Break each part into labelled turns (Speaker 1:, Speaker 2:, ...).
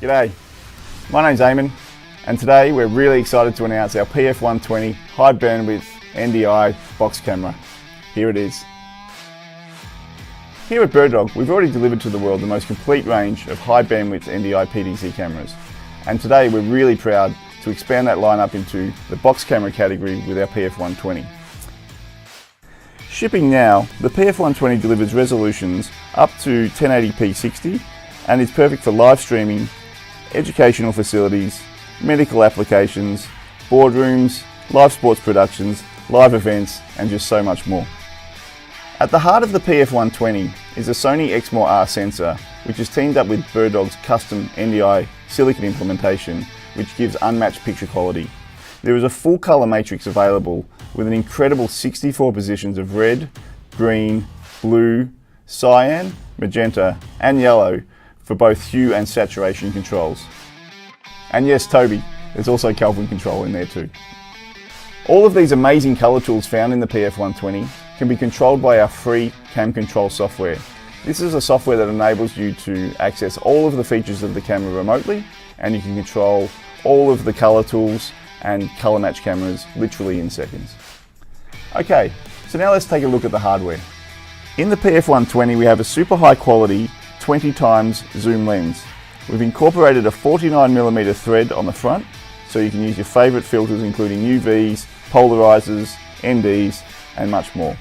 Speaker 1: G'day, my name's Eamon, and today we're really excited to announce our PF120 high bandwidth NDI box camera. Here it is. Here at BirdDog, we've already delivered to the world the most complete range of high bandwidth NDI PDC cameras, and today we're really proud to expand that lineup into the box camera category with our PF120. Shipping now, the PF120 delivers resolutions up to 1080p 60 and is perfect for live streaming, educational facilities, medical applications, boardrooms, live sports productions, live events, and just so much more. At the heart of the PF120 is a Sony Exmor-R sensor, which is teamed up with BirdDog's custom NDI silicon implementation, which gives unmatched picture quality. There is a full color matrix available with an incredible 64 positions of red, green, blue, cyan, magenta, and yellow for both hue and saturation controls. And yes, Toby, there's also Kelvin control in there too. All of these amazing color tools found in the PF120 can be controlled by our free Cam Control software. This is a software that enables you to access all of the features of the camera remotely, and you can control all of the color tools and color match cameras literally in seconds. Okay, so now let's take a look at the hardware. In the PF120 we have a super high quality 20 times zoom lens. We've incorporated a 49mm thread on the front, so you can use your favourite filters including UVs, polarizers, NDs, and much more.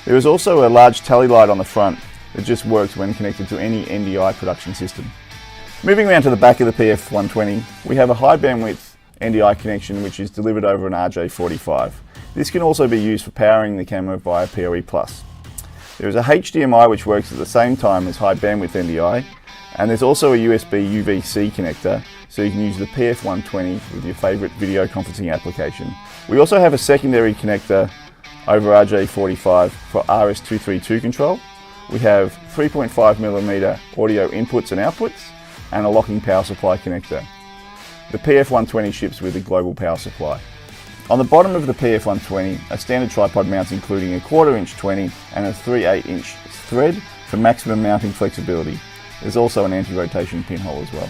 Speaker 1: There is also a large tally light on the front that just works when connected to any NDI production system. Moving around to the back of the PF120, we have a high bandwidth NDI connection which is delivered over an RJ45. This can also be used for powering the camera via PoE+. There is a HDMI which works at the same time as high bandwidth NDI, and there's also a USB UVC connector, so you can use the PF120 with your favourite video conferencing application. We also have a secondary connector over RJ45 for RS232 control. We have 3.5mm audio inputs and outputs, and a locking power supply connector. The PF120 ships with a global power supply. On the bottom of the PF120 are standard tripod mounts including a 1/4 inch 20 and a 3/8 inch thread for maximum mounting flexibility. There's also an anti-rotation pinhole as well.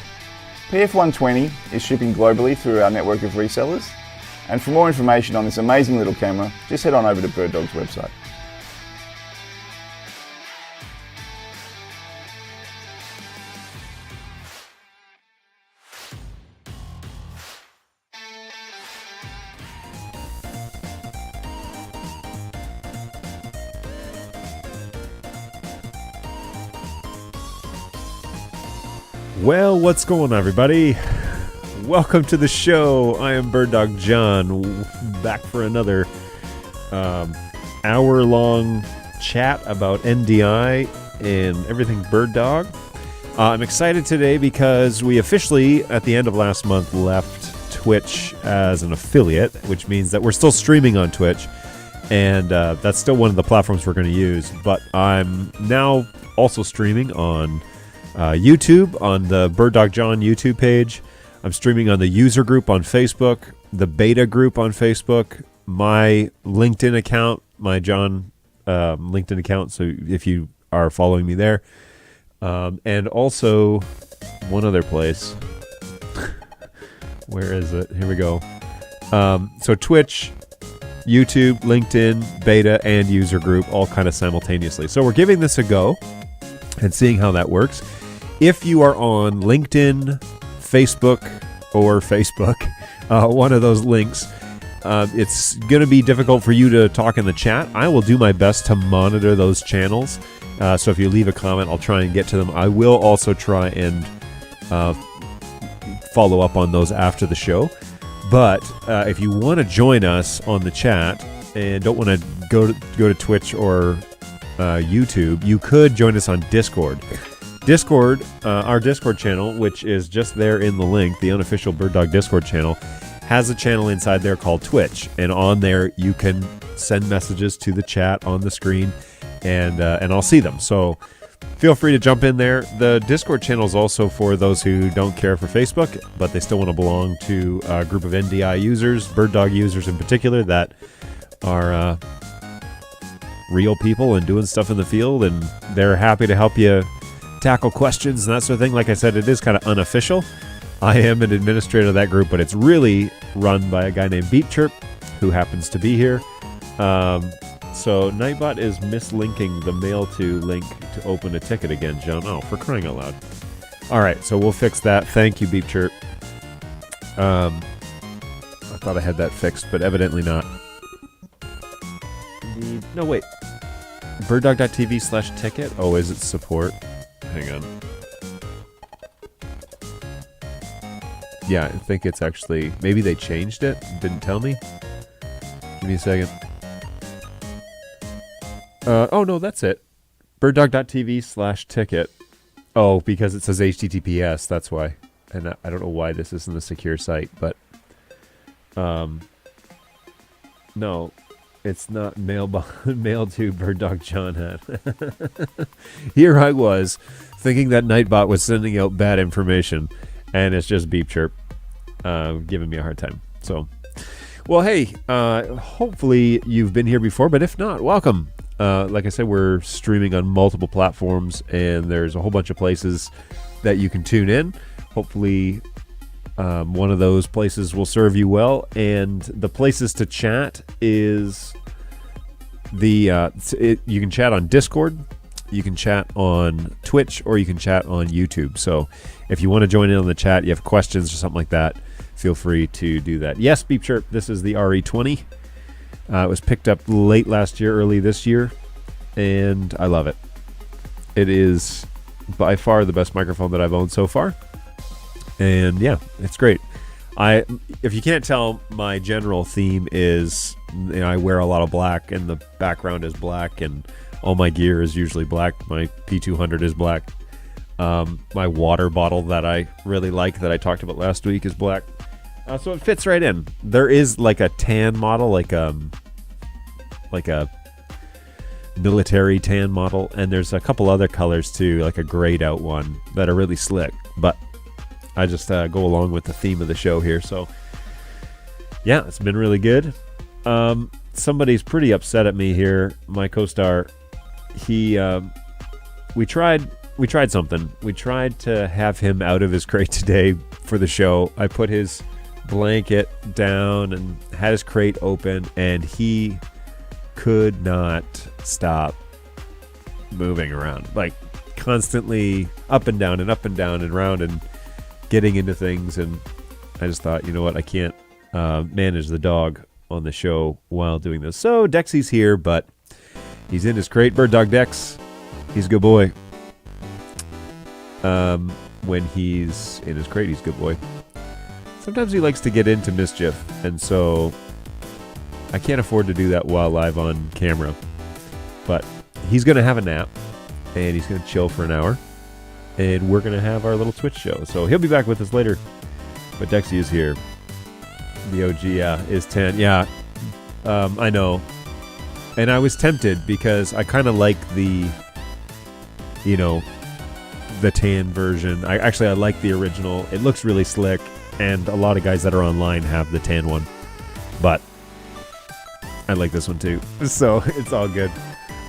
Speaker 1: PF120 is shipping globally through our network of resellers, and for more information on this amazing little camera, just head on over to BirdDog's website.
Speaker 2: Well, what's going on, everybody? Welcome to the show. I am BirdDogJon, back for another hour-long chat about NDI and everything BirdDog. I'm excited today because we officially, at the end of last month, left Twitch as an affiliate, which means that we're still streaming on Twitch, and that's still one of the platforms we're going to use. But I'm now also streaming on YouTube, on the BirdDogJon YouTube page. I'm streaming on the user group on Facebook, the beta group on Facebook, my LinkedIn account, my John LinkedIn account, so if you are following me there. And also one other place. Where is it? Here we go. So Twitch, YouTube, LinkedIn, beta, and user group all kind of simultaneously. So we're giving this a go and seeing how that works. If you are on LinkedIn, Facebook, one of those links, it's going to be difficult for you to talk in the chat. I will do my best to monitor those channels. So if you leave a comment, I'll try and get to them. I will also try and follow up on those after the show. But if you want to join us on the chat and don't want to go to Twitch or YouTube, you could join us on Discord. Our Discord channel, which is just there in the link, the unofficial BirdDog Discord channel, has a channel inside there called Twitch, and on there you can send messages to the chat on the screen, and I'll see them. So feel free to jump in there. The Discord channel is also for those who don't care for Facebook, but they still want to belong to a group of NDI users, BirdDog users in particular, that are real people and doing stuff in the field, and they're happy to help you tackle questions and that sort of thing. Like I said, it is kind of unofficial. I am an administrator of that group, but it's really run by a guy named Beep Chirp, who happens to be here. So Nightbot is mislinking the mail to link to open a ticket again, John. Oh, for crying out loud. All right, so we'll fix that. Thank you, Beep Chirp. I thought I had that fixed, but evidently not. No, wait. BirdDog.tv/ticket? Oh, is it support? Hang on. Yeah, I think it's actually... Maybe they changed it? Didn't tell me? Give me a second. Oh, no, that's it. BirdDog.tv/ticket. Oh, because it says HTTPS, that's why. And I don't know why this isn't a secure site, but... No, it's not mail to BirdDogJon hat. Here I was, thinking that Nightbot was sending out bad information, and it's just Beep Chirp giving me a hard time. So, well, hey, hopefully you've been here before, but if not, welcome. Like I said, we're streaming on multiple platforms, and there's a whole bunch of places that you can tune in. Hopefully, one of those places will serve you well, and the places to chat is you can chat on Discord, you can chat on Twitch, or you can chat on YouTube. So if you want to join in on the chat, you have questions or something like that, feel free to do that. Yes, Beep Chirp, this is the RE20. It was picked up late last year, early this year, and I love it. It is by far the best microphone that I've owned so far. And yeah, it's great. If you can't tell, my general theme is, I wear a lot of black, and the background is black, and all my gear is usually black. My P200 is black. My water bottle that I really like, that I talked about last week, is black. So it fits right in. There is like a tan model, like a military tan model, and there's a couple other colors too, like a grayed out one, that are really slick. But I just go along with the theme of the show here. So yeah, it's been really good. Somebody's pretty upset at me here. My co-star, we tried something. We tried to have him out of his crate today for the show. I put his blanket down and had his crate open, and he could not stop moving around, like constantly up and down and round and getting into things. And I just thought, you know what, I can't manage the dog on the show while doing this. So Dexy's here, but he's in his crate. Bird Dog Dex, he's a good boy. When he's in his crate, he's a good boy. Sometimes he likes to get into mischief, and so I can't afford to do that while live on camera. But he's going to have a nap, and he's going to chill for an hour, and we're going to have our little Twitch show. So he'll be back with us later, but Dexy is here. The OG, is 10. Yeah, I know. And I was tempted because I kind of like the tan version. I like the original. It looks really slick, and a lot of guys that are online have the tan one. But I like this one too. So it's all good.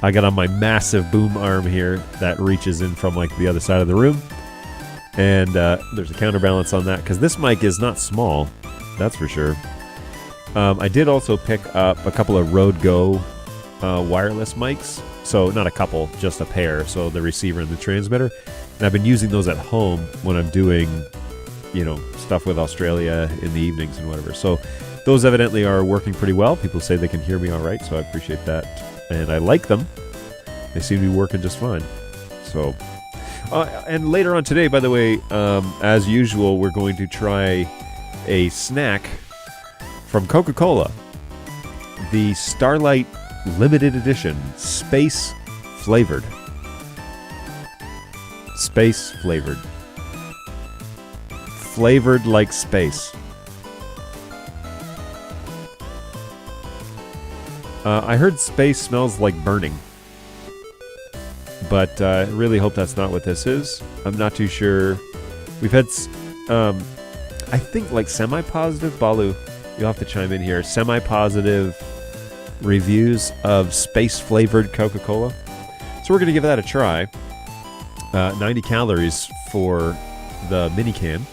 Speaker 2: I got on my massive boom arm here that reaches in from like the other side of the room. And there's a counterbalance on that because this mic is not small. That's for sure. I did also pick up a couple of Rode Go wireless mics. So not a couple, just a pair. So the receiver and the transmitter. And I've been using those at home when I'm doing, stuff with Australia in the evenings and whatever. So those evidently are working pretty well. People say they can hear me all right, so I appreciate that. And I like them. They seem to be working just fine. So, and later on today, by the way, as usual, we're going to try a snack from Coca-Cola. The Starlight Limited Edition, Space Flavored. Space Flavored. Flavored like space. I heard space smells like burning, but I really hope that's not what this is. I'm not too sure. We've had, I think, like semi-positive, Balu, you'll have to chime in here, semi-positive reviews of space-flavored Coca-Cola. So we're going to give that a try. 90 calories for the mini can.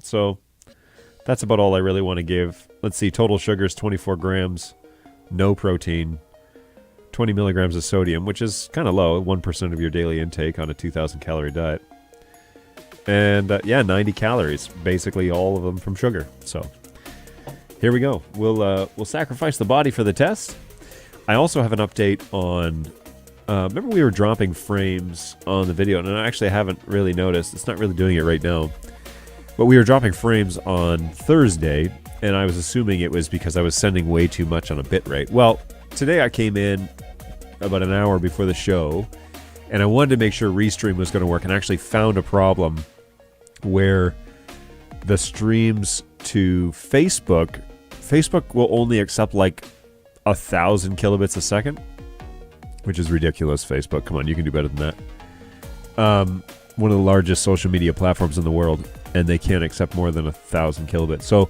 Speaker 2: So that's about all I really want to give. Let's see, total sugar is 24 grams, no protein, 20 milligrams of sodium, which is kind of low, 1% of your daily intake on a 2,000 calorie diet. And 90 calories, basically all of them from sugar. So here we go. We'll sacrifice the body for the test. I also have an update on, remember we were dropping frames on the video, and I actually haven't really noticed. It's not really doing it right now. But we were dropping frames on Thursday, and I was assuming it was because I was sending way too much on a bit rate. Well, today I came in about an hour before the show, and I wanted to make sure Restream was going to work, and I actually found a problem where the streams to Facebook will only accept like 1,000 kilobits a second, which is ridiculous. Facebook, come on, you can do better than that. One of the largest social media platforms in the world, and they can't accept more than 1,000 kilobits. So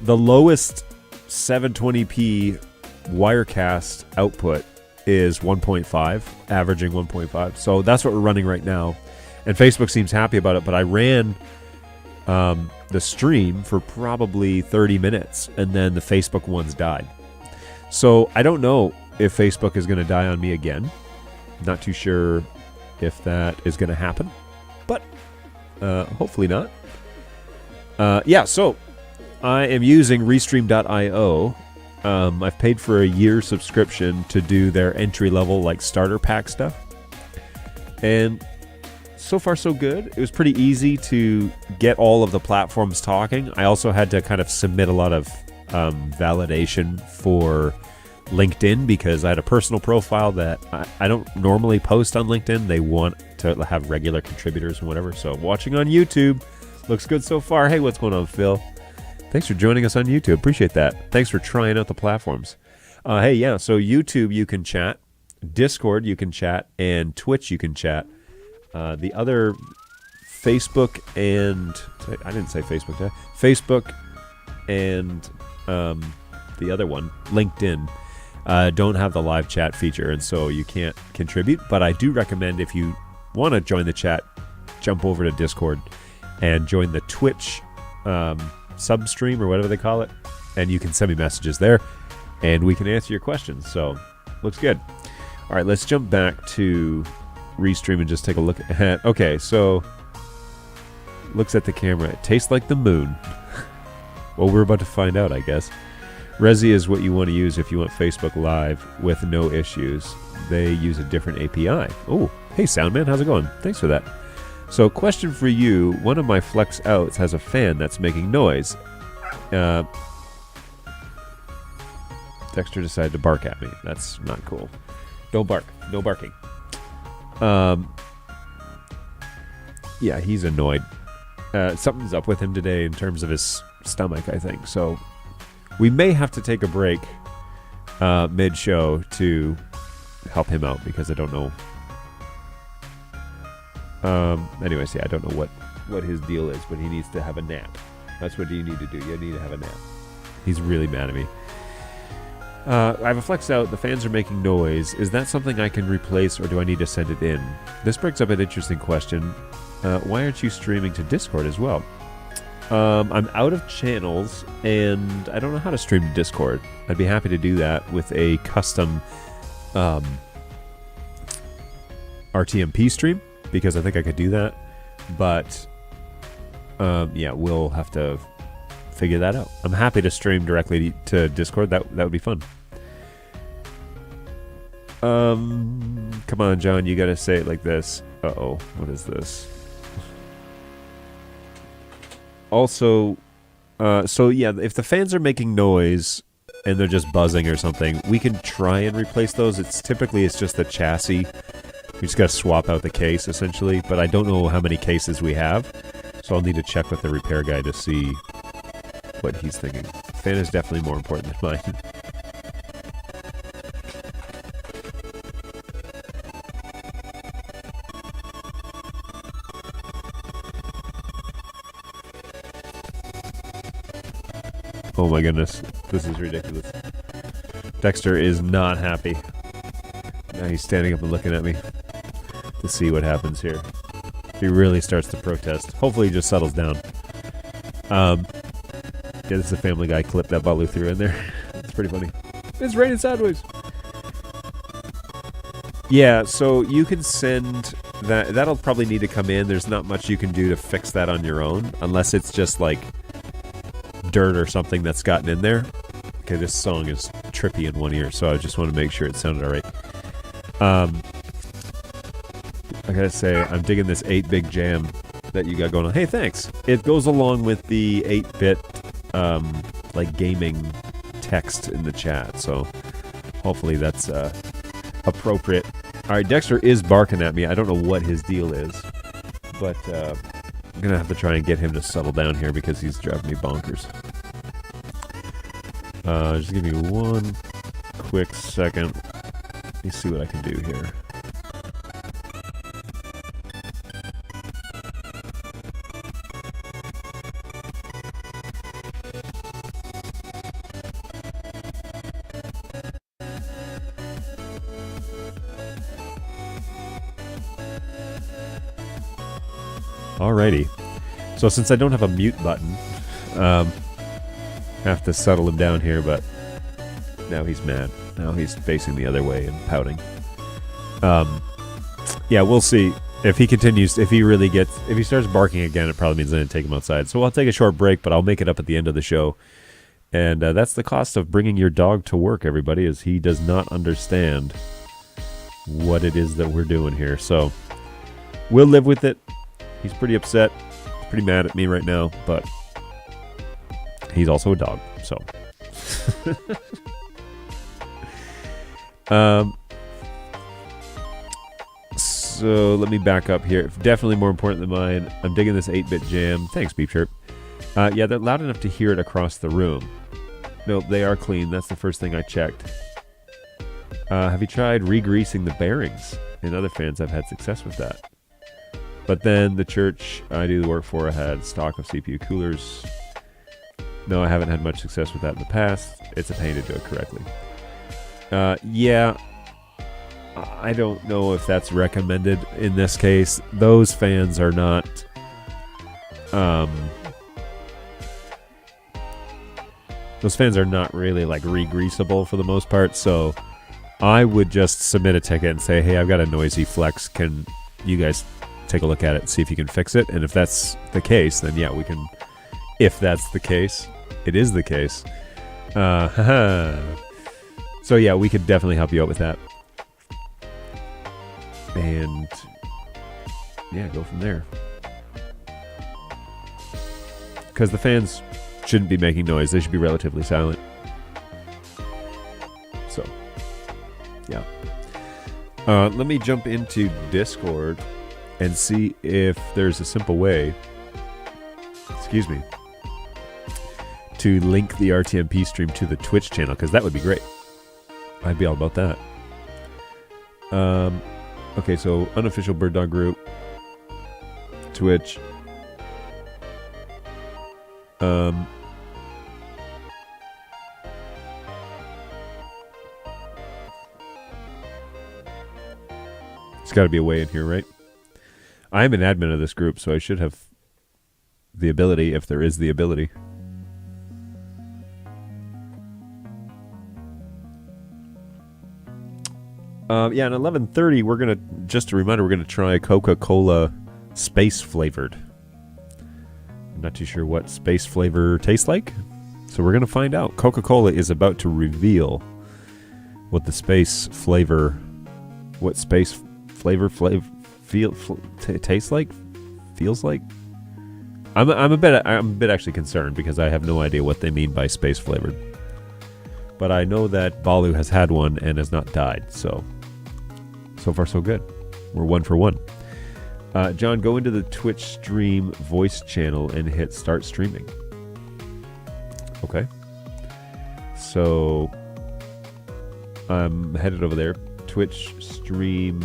Speaker 2: the lowest 720p Wirecast output is 1.5, averaging 1.5. So that's what we're running right now. And Facebook seems happy about it, but I ran the stream for probably 30 minutes, and then the Facebook ones died. So I don't know if Facebook is going to die on me again. Not too sure if that is going to happen, but hopefully not. So I am using Restream.io. I've paid for a year subscription to do their entry-level like starter pack stuff. And so far so good. It was pretty easy to get all of the platforms talking. I also had to kind of submit a lot of validation for LinkedIn because I had a personal profile that I don't normally post on LinkedIn. They want to have regular contributors and whatever. So watching on YouTube looks good so far. Hey, what's going on, Phil? Thanks for joining us on YouTube. Appreciate that. Thanks for trying out the platforms. So YouTube you can chat, Discord you can chat, and Twitch you can chat. The other Facebook and I didn't say Facebook, did I? Facebook and the other one, LinkedIn, don't have the live chat feature, and so you can't contribute. But I do recommend if you want to join the chat, jump over to Discord and join the Twitch substream or whatever they call it, and you can send me messages there, and we can answer your questions. So looks good. All right, let's jump back to Restream and just take a look at. Okay, so looks at the camera. It tastes like the moon. Well, we're about to find out, I guess. Resi is what you want to use if you want Facebook Live with no issues. They use a different API. Oh, hey, Soundman, how's it going? Thanks for that. So, question for you. One of my Flex Outs has a fan that's making noise. Dexter decided to bark at me. That's not cool. Don't bark. No barking. Yeah, he's annoyed. Something's up with him today in terms of his stomach, I think. So we may have to take a break mid-show to help him out because I don't know. Anyways, I don't know what his deal is, but he needs to have a nap. That's what you need to do. You need to have a nap. He's really mad at me. I have a Flex Out. The fans are making noise. Is that something I can replace, or do I need to send it in? This brings up an interesting question. Why aren't you streaming to Discord as well? I'm out of channels, and I don't know how to stream to Discord. I'd be happy to do that with a custom RTMP stream, because I think I could do that. But, we'll have to figure that out. I'm happy to stream directly to Discord. That would be fun. Come on, John, you gotta say it like this. Uh-oh, what is this? Also, if the fans are making noise and they're just buzzing or something, we can try and replace those. It's just the chassis. We just gotta swap out the case, essentially, but I don't know how many cases we have, so I'll need to check with the repair guy to see what he's thinking. Fan is definitely more important than mine. Oh my goodness, this is ridiculous. Dexter is not happy. Now he's standing up and looking at me. to see what happens here. If he really starts to protest. Hopefully he just settles down. Yeah, this is a Family Guy clip that Balu threw in there. It's pretty funny. It's raining sideways. Yeah, so you can send that. That'll probably need to come in. There's not much you can do to fix that on your own, unless it's just like dirt or something that's gotten in there. Okay, this song is trippy in one ear, so I just want to make sure it sounded all right. I gotta say, I'm digging this 8-big jam that you got going on. Hey, thanks. It goes along with the 8-bit like gaming text in the chat, so hopefully that's appropriate. All right, Dexter is barking at me. I don't know what his deal is, but I'm gonna have to try and get him to settle down here because he's driving me bonkers. Just give me one quick second. Let me see what I can do here. Alrighty. So since I don't have a mute button, have to settle him down here, but now he's mad. Now he's facing the other way and pouting. Yeah, we'll see if he continues. If he starts barking again, it probably means I'm going to take him outside. So I'll take a short break, but I'll make it up at the end of the show. And that's the cost of bringing your dog to work, everybody, is he does not understand what it is that we're doing here. So we'll live with it. He's pretty upset, pretty mad at me right now, but he's also a dog, so. So let me back up here. Definitely more important than mine. I'm digging this 8-bit jam. Thanks, Beep Chirp. Yeah, they're loud enough to hear it across the room. Nope, they are clean. That's the first thing I checked. Have you tried re-greasing the bearings? And other fans have had success with that. But then the church I do the work for had stock of CPU coolers. No, I haven't had much success with that in the past. It's a pain to do it correctly. Yeah, I don't know if that's recommended in this case. Those fans are not... those fans are not really like re-greasable for the most part, so I would just submit a ticket and say, hey, I've got a noisy flex. Can you guys take a look at it and see if you can fix it? And if that's the case, then yeah, we can. If that's the case, it is the case. So yeah, we could definitely help you out with that. And yeah, go from there. Because the fans shouldn't be making noise. They should be relatively silent. So, yeah. Let me jump into Discord and see if there's a simple way, excuse me, to link the RTMP stream to the Twitch channel, because that would be great. I'd be all about that. Okay, so unofficial Bird Dog group, Twitch. There's got to be a way in here, right? I'm an admin of this group, so I should have the ability, if there is the ability. Yeah, and 11:30, we're gonna, just a reminder, we're gonna try Coca-Cola space flavored. I'm not too sure what space flavor tastes like, so we're gonna find out. Coca-Cola is about to reveal what the space flavor, what space flavor tastes like, feels like. I'm a bit actually concerned because I have no idea what they mean by space flavored. But I know that Balu has had one and has not died, so far so good. We're 1 for 1. John, go into the Twitch stream voice channel and hit start streaming. Okay. So I'm headed over there. Twitch stream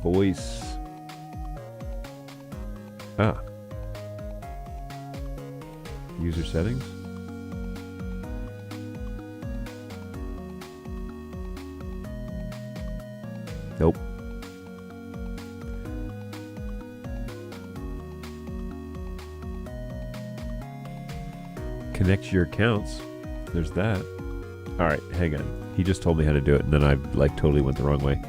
Speaker 2: voice. User settings. Nope. connect your accounts. There's that. All right, hang on. He just told me how to do it, and then I totally went the wrong way.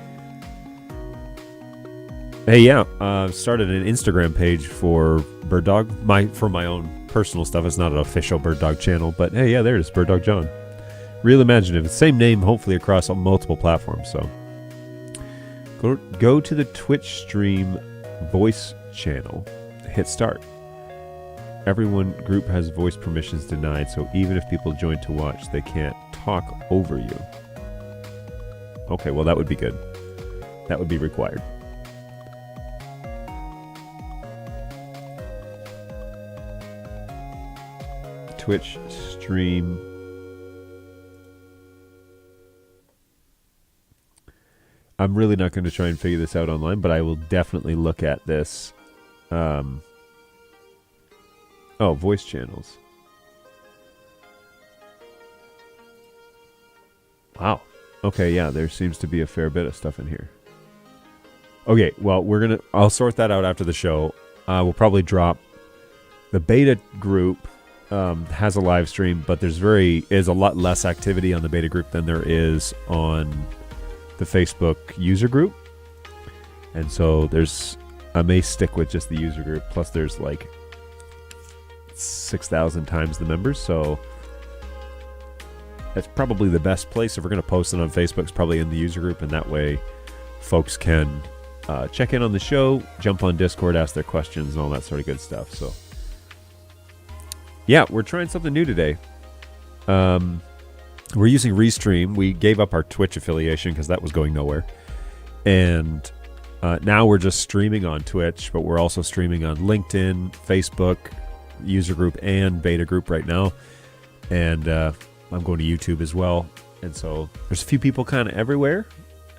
Speaker 2: Hey, yeah, started an Instagram page for BirdDog, for my own personal stuff. It's not an official BirdDog channel, but hey, yeah, there it is, BirdDogJon. Real imaginative. Same name, hopefully across multiple platforms. So go to the Twitch stream voice channel, hit start. Everyone group has voice permissions denied, so even if people join to watch, they can't talk over you. Okay, well that would be good. That would be required. Twitch stream. I'm really not going to try and figure this out online, but I will definitely look at this. Oh, voice channels. Wow. Okay, yeah, there seems to be a fair bit of stuff in here. Okay, well, I'll sort that out after the show. We'll probably drop the beta group. Has a live stream, but is a lot less activity on the beta group than there is on the Facebook user group. And so I may stick with just the user group. Plus there's 6,000 times the members. So that's probably the best place. If we're going to post it on Facebook, it's probably in the user group. And that way folks can check in on the show, jump on Discord, ask their questions and all that sort of good stuff. So yeah, we're trying something new today. We're using Restream. We gave up our Twitch affiliation because that was going nowhere. And now we're just streaming on Twitch, but we're also streaming on LinkedIn, Facebook, user group, and beta group right now. And I'm going to YouTube as well. And so there's a few people kind of everywhere,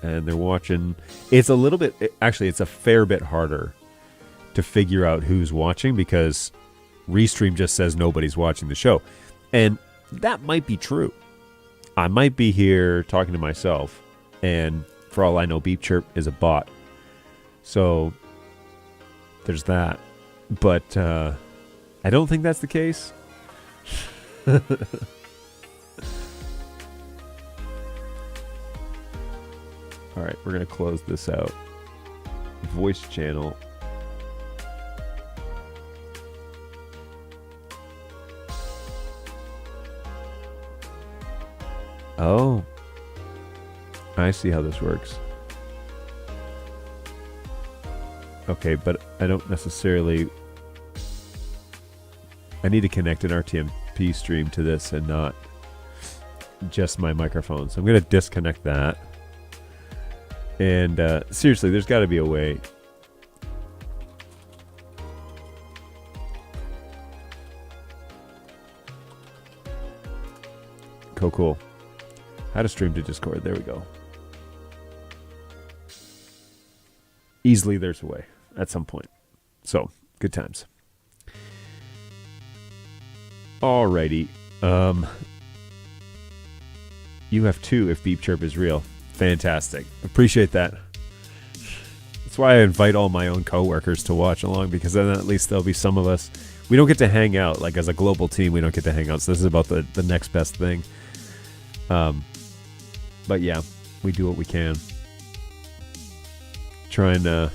Speaker 2: and they're watching. It's a fair bit harder to figure out who's watching because Restream just says nobody's watching the show. And that might be true. I might be here talking to myself, and for all I know, Beep Chirp is a bot. So there's that. But I don't think that's the case. All right, we're going to close this out. Voice channel. Oh, I see how this works. Okay, but I don't necessarily... I need to connect an RTMP stream to this and not just my microphone. So I'm going to disconnect that. And seriously, there's got to be a way. Cool. How to stream to Discord. There we go. Easily there's a way at some point. So, good times. Alrighty. You have 2 if Beep Chirp is real. Fantastic. Appreciate that. That's why I invite all my own coworkers to watch along, because then at least there'll be some of us. We don't get to hang out. Like as a global team, we don't get to hang out. So this is about the next best thing. But yeah, we do what we can. Try and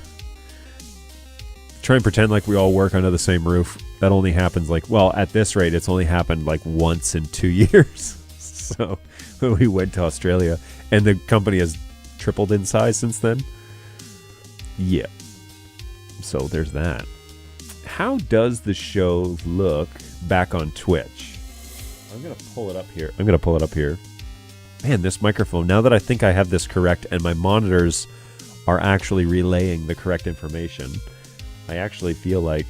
Speaker 2: pretend like we all work under the same roof. That only happens at this rate, it's only happened once in 2 years. So when we went to Australia, and the company has tripled in size since then. Yeah. So there's that. How does the show look back on Twitch? I'm going to pull it up here. Man, this microphone, now that I think I have this correct and my monitors are actually relaying the correct information, I actually feel like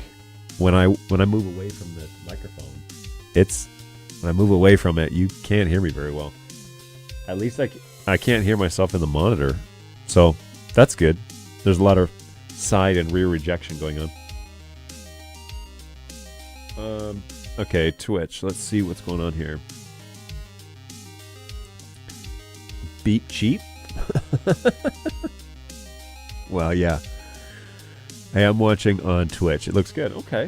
Speaker 2: when I move away from the microphone, when I move away from it, you can't hear me very well. At least I can't hear myself in the monitor. So that's good. There's a lot of side and rear rejection going on. Okay, Twitch. Let's see what's going on here. Beat cheap? Well, yeah. Hey, I'm watching on Twitch. It looks good. Okay.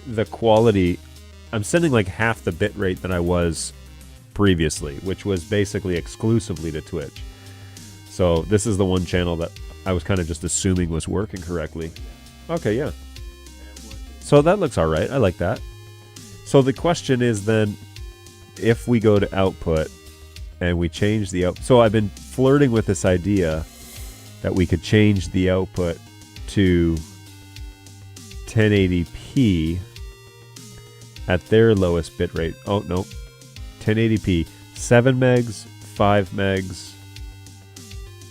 Speaker 2: The quality I'm sending like half the bit rate that I was previously, which was basically exclusively to Twitch. So this is the one channel that I was kind of just assuming was working correctly. Okay, yeah. So that looks all right. I like that. So the question is then, if we go to output and we change the output. So I've been flirting with this idea that we could change the output to 1080p at their lowest bit rate. Oh, no. 1080p. 7 megs, 5 megs,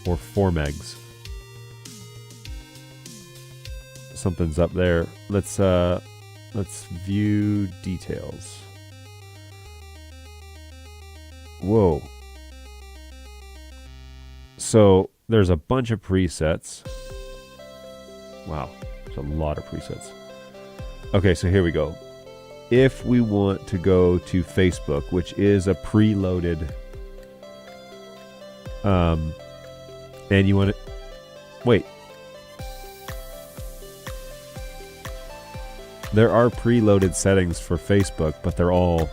Speaker 2: or 4 megs. Something's up there. Let's view details. Whoa. So there's a bunch of presets. Wow, there's a lot of presets. Okay, so here we go. If we want to go to Facebook, which is a preloaded, and you want to, wait. There are preloaded settings for Facebook, but they're all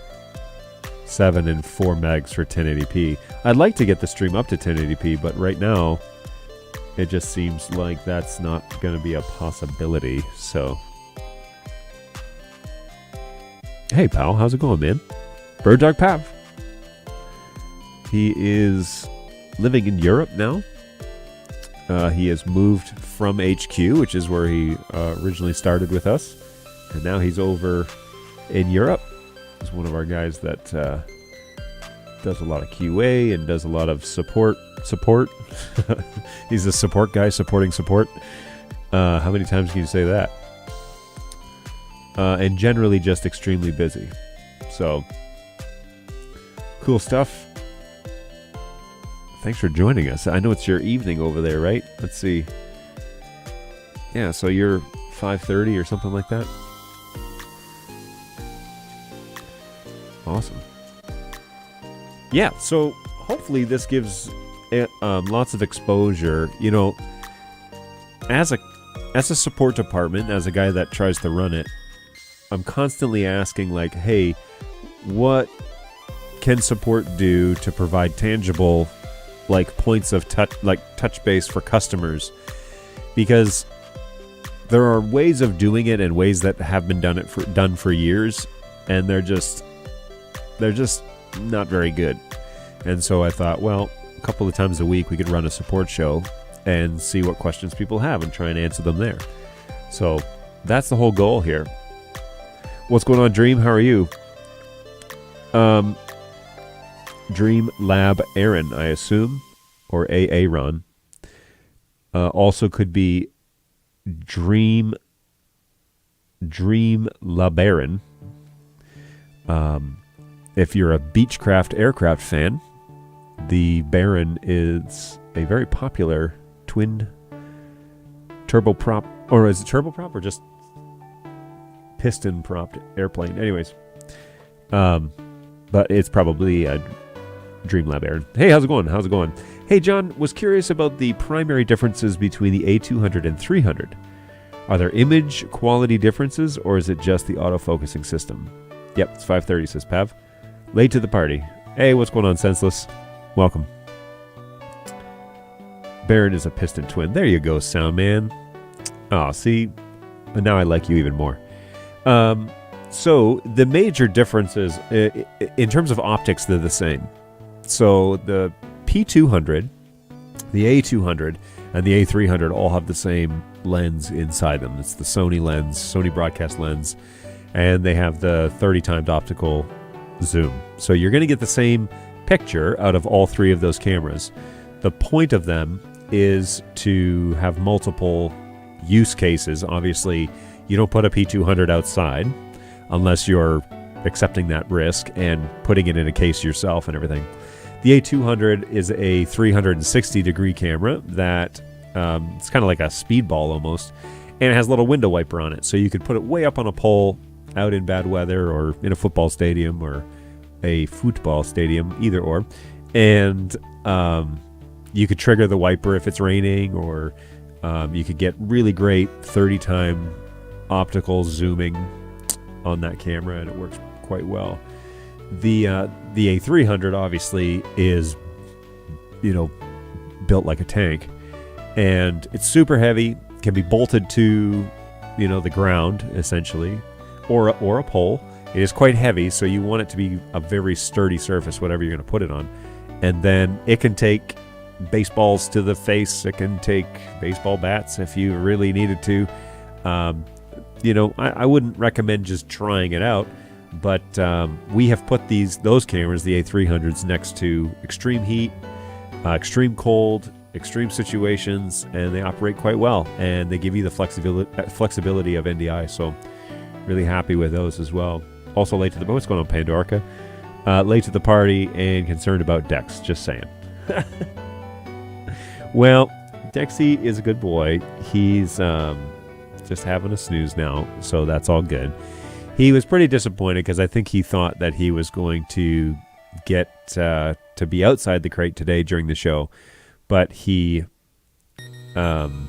Speaker 2: 7 and 4 megs for 1080p. I'd like to get the stream up to 1080p, but right now it just seems like that's not going to be a possibility. So, hey pal, how's it going, man? BirdDog Pav. He is living in Europe now. He has moved from HQ, which is where he originally started with us, and now he's over in Europe. He's one of our guys that does a lot of QA and does a lot of support. He's a support guy supporting support. How many times can you say that? And generally just extremely busy. So, cool stuff. Thanks for joining us. I know it's your evening over there, right? Let's see. Yeah, so you're 5:30 or something like that? Awesome. Yeah, so hopefully this gives lots of exposure. You know, as a support department, as a guy that tries to run it, I'm constantly asking, like, hey, what can support do to provide tangible, like, points of touch base for customers? Because there are ways of doing it and ways that have been done for years, and they're just not very good. And so I thought, well, a couple of times a week we could run a support show and see what questions people have and try and answer them there. So that's the whole goal here. What's going on, Dream? How are you? Dream Lab Aaron, I assume, or Aaron. Also could be Dream LaBaron. If you're a Beechcraft aircraft fan, the Baron is a very popular twin turboprop, or is it turboprop or just piston propped airplane? Anyways, but it's probably a Dreamlab Aaron. Hey, how's it going? How's it going? Hey, John, was curious about the primary differences between the A200 and 300. Are there image quality differences, or is it just the autofocusing system? Yep, it's 5:30, says Pav. Late to the party. Hey, what's going on, Senseless? Welcome. Baron is a piston twin. There you go, Soundman. Oh, see? And now I like you even more. So, the major differences, in terms of optics, they're the same. So, the P200, the A200, and the A300 all have the same lens inside them. It's the Sony lens, Sony broadcast lens, and they have the 30 times optical zoom. So you're going to get the same picture out of all three of those cameras. The point of them is to have multiple use cases. Obviously, you don't put a P200 outside unless you're accepting that risk and putting it in a case yourself and everything. The A200 is a 360-degree camera that it's kind of like a speedball almost, and it has a little window wiper on it, so you could put it way up on a pole out in bad weather or in a football stadium or a football stadium, either or, and you could trigger the wiper if it's raining, or you could get really great 30-time optical zooming on that camera, and it works quite well. The A300 obviously is, built like a tank, and it's super heavy. Can be bolted to, the ground essentially, or a pole. It is quite heavy, so you want it to be a very sturdy surface, whatever you're going to put it on. And then it can take baseballs to the face. It can take baseball bats if you really needed to. I wouldn't recommend just trying it out, but we have put those cameras, the A300s, next to extreme heat, extreme cold, extreme situations, and they operate quite well, and they give you the flexibility of NDI, so really happy with those as well. Also late to the what's going on, Pandorica? Late to the party and concerned about Dex, just saying. Well, Dexy is a good boy. He's just having a snooze now, so that's all good. He was pretty disappointed because I think he thought that he was going to get to be outside the crate today during the show, but he couldn't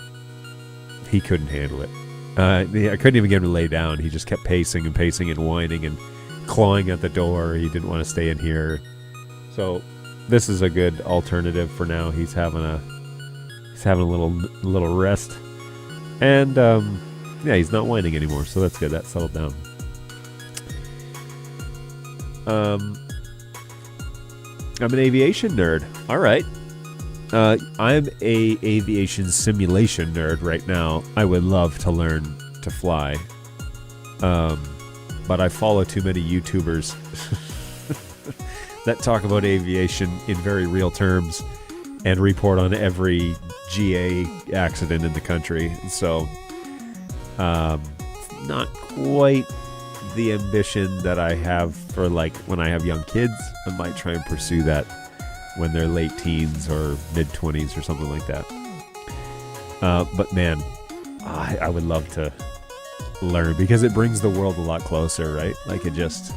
Speaker 2: handle it. I couldn't even get him to lay down. He just kept pacing and whining and clawing at the door. He didn't want to stay in here. So this is a good alternative for now. He's having a little rest, and he's not whining anymore. So that's good. That settled down. I'm an aviation nerd. All right. I'm a aviation simulation nerd right now. I would love to learn to fly, but I follow too many YouTubers that talk about aviation in very real terms and report on every GA accident in the country. So, not quite the ambition that I have for when I have young kids. I might try and pursue that when they're late teens or mid-20s or something like that. But man, I would love to learn because it brings the world a lot closer, right? It just...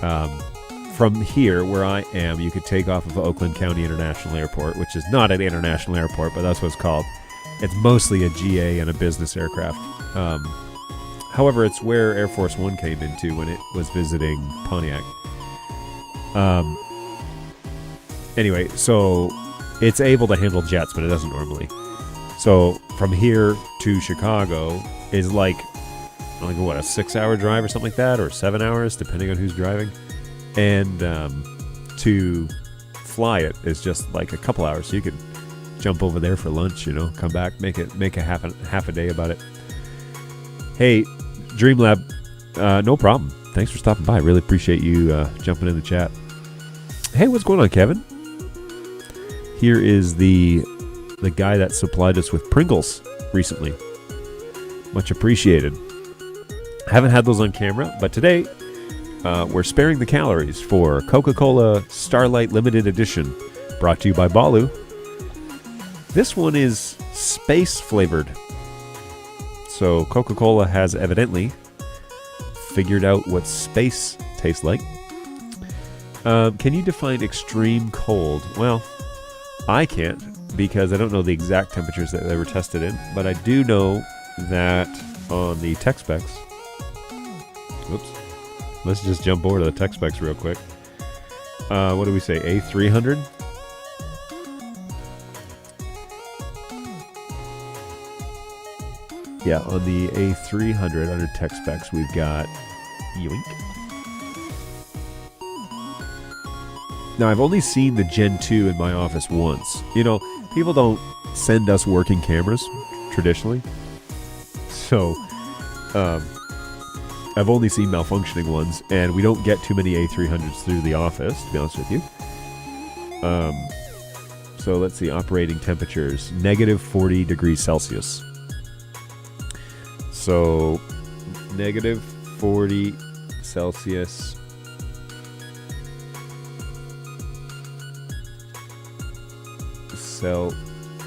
Speaker 2: from here, where I am, you could take off of Oakland County International Airport, which is not an international airport, but that's what it's called. It's mostly a GA and a business aircraft. However, it's where Air Force One came into when it was visiting Pontiac. Anyway, so it's able to handle jets, but it doesn't normally. So from here to Chicago is a 6-hour drive or something like that, or 7 hours, depending on who's driving. And to fly it is just a couple hours. So you could jump over there for lunch, come back, make a half a day about it. Hey, Dreamlab, no problem. Thanks for stopping by. Really appreciate you jumping in the chat. Hey, what's going on, Kevin? Here is the guy that supplied us with Pringles recently. Much appreciated. Haven't had those on camera, but today we're sparing the calories for Coca-Cola Starlight Limited Edition, brought to you by Balu. This one is space flavored. So Coca-Cola has evidently figured out what space tastes like. Can you define extreme cold? Well, I can't because I don't know the exact temperatures that they were tested in, but I do know that on the tech specs. Oops. Let's just jump over to the tech specs real quick. What do we say? A300? Yeah, on the A300 under tech specs, we've got yoink. Now, I've only seen the Gen 2 in my office once. People don't send us working cameras, traditionally. So, I've only seen malfunctioning ones, and we don't get too many A300s through the office, to be honest with you. So, let's see, operating temperatures, negative 40 degrees Celsius. So, negative 40 Celsius...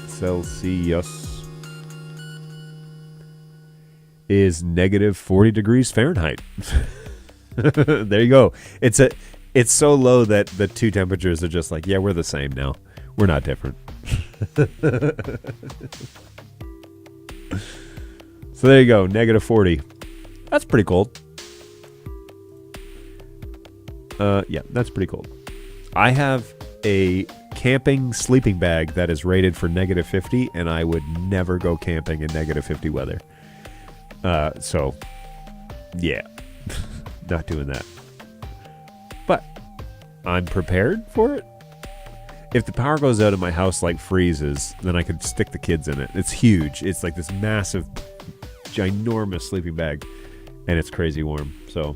Speaker 2: Celsius is negative 40 degrees Fahrenheit. There you go. It's so low that the two temperatures are just yeah, we're the same now. We're not different. So there you go, negative 40. That's pretty cold. Yeah, that's pretty cold. I have a camping sleeping bag that is rated for -50, and I would never go camping in -50 weather. So, yeah, not doing that. But I'm prepared for it. If the power goes out and my house like freezes, then I could stick the kids in it. It's huge. It's like this massive, ginormous sleeping bag, and it's crazy warm. So,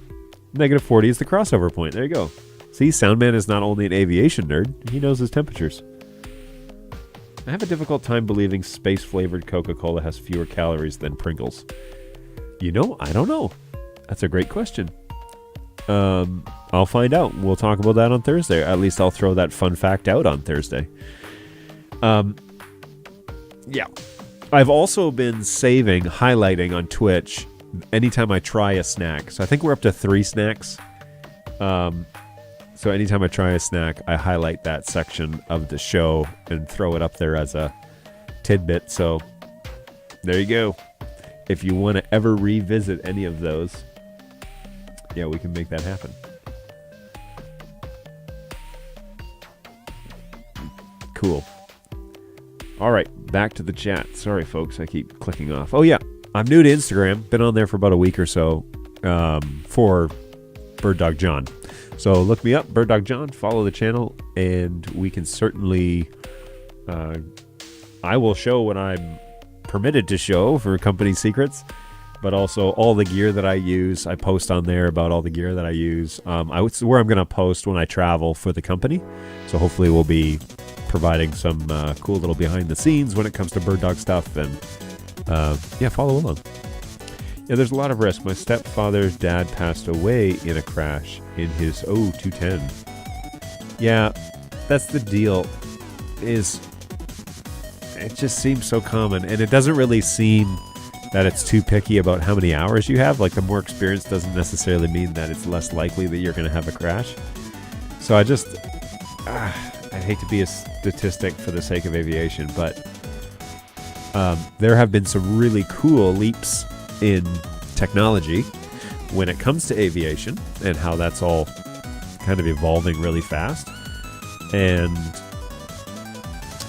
Speaker 2: -40 is the crossover point. There you go. See, Soundman is not only an aviation nerd, he knows his temperatures. I have a difficult time believing space-flavored Coca-Cola has fewer calories than Pringles. I don't know. That's a great question. I'll find out. We'll talk about that on Thursday. At least I'll throw that fun fact out on Thursday. Yeah. I've also been highlighting on Twitch anytime I try a snack. So I think we're up to 3 snacks. So anytime I try a snack, I highlight that section of the show and throw it up there as a tidbit. So there you go. If you want to ever revisit any of those, yeah, we can make that happen. Cool. All right, back to the chat. Sorry, folks, I keep clicking off. Oh, yeah, I'm new to Instagram. Been on there for about a week or so for BirdDogJon. So look me up, BirdDogJon, follow the channel, and we can certainly... I will show what I'm permitted to show for company secrets, but also all the gear that I use. I post on there about all the gear that I use. Where I'm going to post when I travel for the company. So hopefully we'll be providing some cool little behind the scenes when it comes to bird dog stuff. And yeah, follow along. Yeah, there's a lot of risk. My stepfather's dad passed away in a crash in his 210. Yeah, that's the deal. It just seems so common, and it doesn't really seem that it's too picky about how many hours you have. Like, the more experience doesn't necessarily mean that it's less likely that you're going to have a crash. So I'd hate to be a statistic for the sake of aviation, but there have been some really cool leaps in technology when it comes to aviation and how that's all kind of evolving really fast. And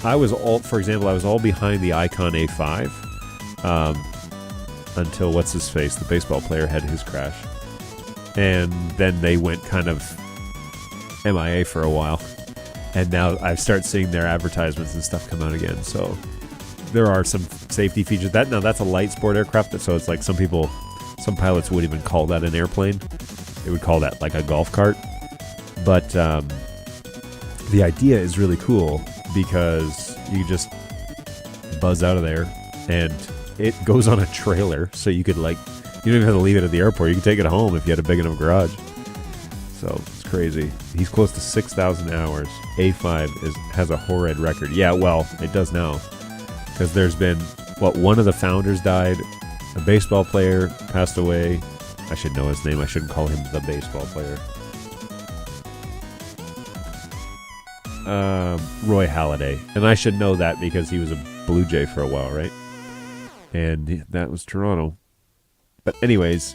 Speaker 2: I was all behind the Icon A5 until what's-his-face, the baseball player, had his crash. And then they went kind of MIA for a while. And now I start seeing their advertisements and stuff come out again. So there are some safety features. That's a light sport aircraft, so it's like some pilots wouldn't even call that an airplane. They would call that like a golf cart. But the idea is really cool because you just buzz out of there and it goes on a trailer, so you could you don't even have to leave it at the airport. You can take it home if you had a big enough garage. So it's crazy. He's close to 6,000 hours. A5 has a horrid record. Yeah, well, it does now. Because there's been, one of the founders died, a baseball player passed away. I should know his name. I shouldn't call him the baseball player. Roy Halladay. And I should know that because he was a Blue Jay for a while, right? And that was Toronto. But anyways,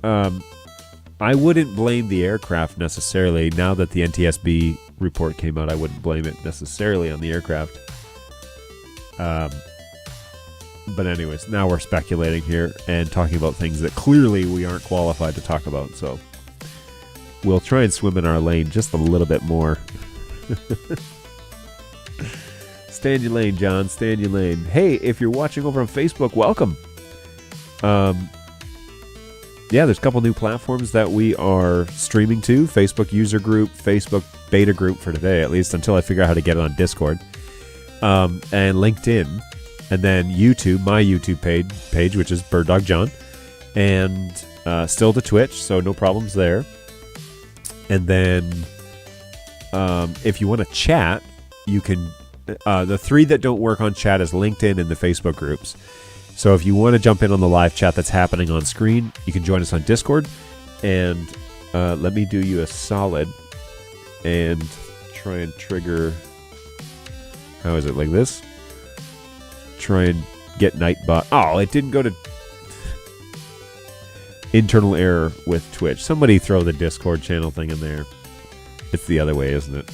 Speaker 2: I wouldn't blame the aircraft necessarily. Now that the NTSB report came out, I wouldn't blame it necessarily on the aircraft. But anyways, now we're speculating here and talking about things that clearly we aren't qualified to talk about. So we'll try and swim in our lane just a little bit more. Stay in your lane, John. Stay in your lane. Hey, if you're watching over on Facebook, welcome. Yeah, there's a couple new platforms that we are streaming to. Facebook user group, Facebook beta group for today, at least until I figure out how to get it on Discord. And LinkedIn. And then YouTube, my YouTube page, which is BirdDogJon. And still to Twitch, so no problems there. And then if you want to chat, you can... the 3 that don't work on chat is LinkedIn and the Facebook groups. So if you want to jump in on the live chat that's happening on screen, you can join us on Discord. And let me do you a solid and try and trigger... How is it, like this? Try and get Nightbot. Oh, it didn't go to... internal error with Twitch. Somebody throw the Discord channel thing in there. It's the other way, isn't it?